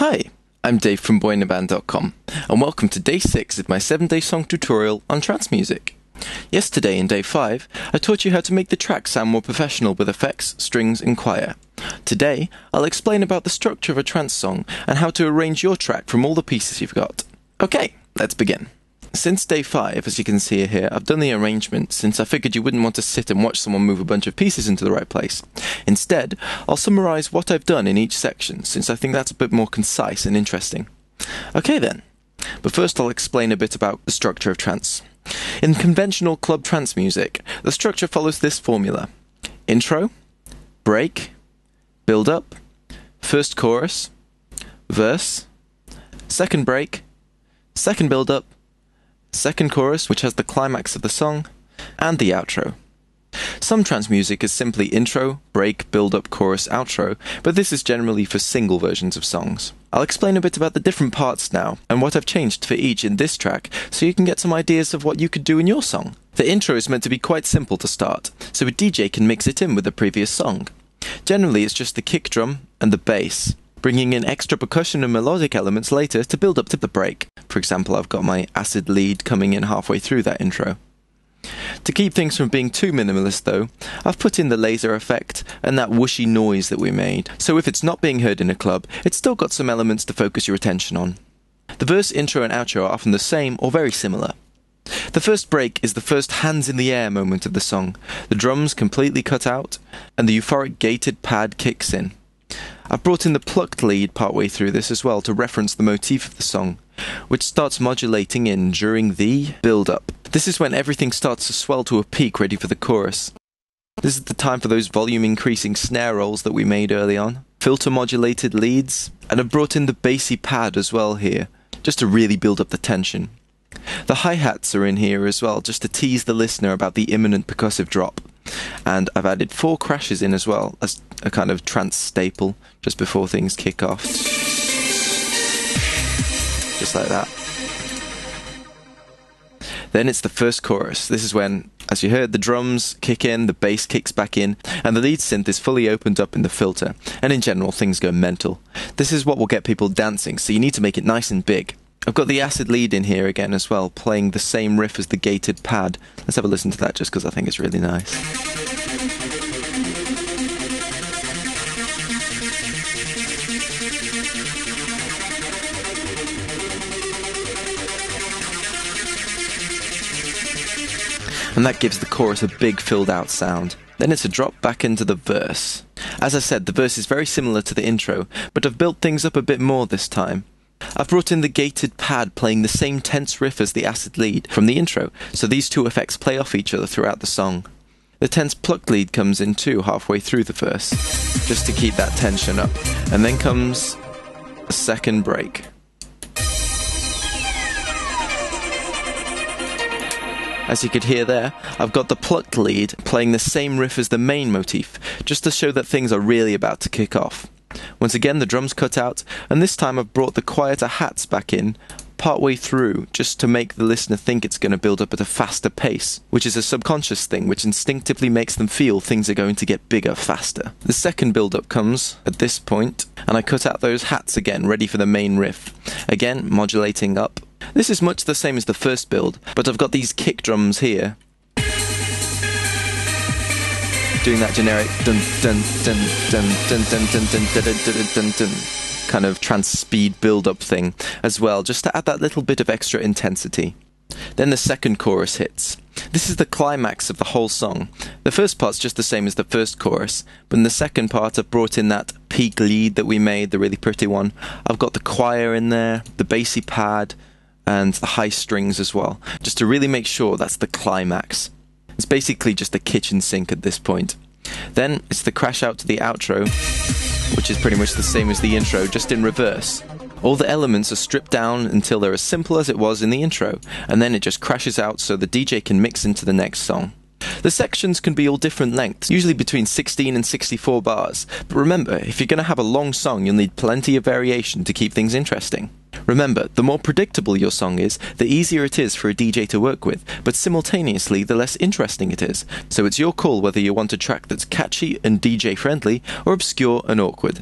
Hi, I'm Dave from boinaband.com, and welcome to Day 6 of my 7-day song tutorial on trance music. Yesterday, in Day 5, I taught you how to make the track sound more professional with effects, strings, and choir. Today, I'll explain about the structure of a trance song and how to arrange your track from all the pieces you've got. Okay, let's begin. Since Day 5, as you can see here, I've done the arrangement since I figured you wouldn't want to sit and watch someone move a bunch of pieces into the right place. Instead, I'll summarise what I've done in each section since I think that's a bit more concise and interesting. Okay then, but first I'll explain a bit about the structure of trance. In conventional club trance music, the structure follows this formula: intro, break, build up, first chorus, verse, second break, second build up, second chorus, which has the climax of the song, and the outro. Some trance music is simply intro, break, build-up, chorus, outro, but this is generally for single versions of songs. I'll explain a bit about the different parts now, and what I've changed for each in this track, so you can get some ideas of what you could do in your song. The intro is meant to be quite simple to start, so a DJ can mix it in with the previous song. Generally, it's just the kick drum and the bass, bringing in extra percussion and melodic elements later to build up to the break. For example, I've got my acid lead coming in halfway through that intro. To keep things from being too minimalist though, I've put in the laser effect and that whooshy noise that we made, so if it's not being heard in a club, it's still got some elements to focus your attention on. The verse, intro and outro are often the same or very similar. The first break is the first hands in the air moment of the song, the drums completely cut out, and the euphoric gated pad kicks in. I've brought in the plucked lead partway through this as well to reference the motif of the song, which starts modulating in during the build-up. This is when everything starts to swell to a peak ready for the chorus. This is the time for those volume-increasing snare rolls that we made early on, filter-modulated leads, and I've brought in the bassy pad as well here, just to really build up the tension. The hi-hats are in here as well, just to tease the listener about the imminent percussive drop. And I've added 4 crashes in as well, as a kind of trance staple, just before things kick off. Just like that. Then it's the first chorus. This is when, as you heard, the drums kick in, the bass kicks back in, and the lead synth is fully opened up in the filter, and in general things go mental. This is what will get people dancing, so you need to make it nice and big. I've got the acid lead in here again as well, playing the same riff as the gated pad. Let's have a listen to that just because I think it's really nice. And that gives the chorus a big filled out sound. Then it's a drop back into the verse. As I said, the verse is very similar to the intro, but I've built things up a bit more this time. I've brought in the gated pad playing the same tense riff as the acid lead from the intro, so these two effects play off each other throughout the song. The tense plucked lead comes in too halfway through the verse, just to keep that tension up. And then comes a second break. As you could hear there, I've got the plucked lead playing the same riff as the main motif, just to show that things are really about to kick off. Once again, the drums cut out, and this time I've brought the quieter hats back in partway through, just to make the listener think it's going to build up at a faster pace, which is a subconscious thing which instinctively makes them feel things are going to get bigger faster. The second build-up comes at this point, and I cut out those hats again, ready for the main riff. Again, modulating up. This is much the same as the first build, but I've got these kick drums here, doing that generic dun dun dun dun dun dun dun dun dun dun dun dun kind of trance speed build-up thing as well, just to add that little bit of extra intensity. Then the second chorus hits. This is the climax of the whole song. The first part's just the same as the first chorus, but in the second part I've brought in that peak lead that we made, the really pretty one. I've got the choir in there, the bassy pad, and the high strings as well, just to really make sure that's the climax. It's basically just a kitchen sink at this point. Then it's the crash out to the outro, which is pretty much the same as the intro, just in reverse. All the elements are stripped down until they're as simple as it was in the intro, and then it just crashes out so the DJ can mix into the next song. The sections can be all different lengths, usually between 16 and 64 bars, but remember, if you're going to have a long song, you'll need plenty of variation to keep things interesting. Remember, the more predictable your song is, the easier it is for a DJ to work with, but simultaneously the less interesting it is, so it's your call whether you want a track that's catchy and DJ friendly, or obscure and awkward.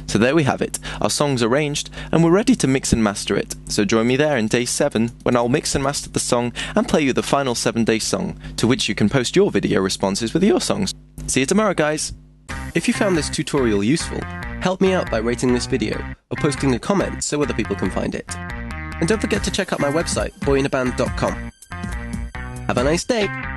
So there we have it, our song's arranged, and we're ready to mix and master it. So join me there in day 7, when I'll mix and master the song and play you the final 7-day song, to which you can post your video responses with your songs. See you tomorrow, guys! If you found this tutorial useful, help me out by rating this video, or posting a comment so other people can find it. And don't forget to check out my website, boyinaband.com. Have a nice day!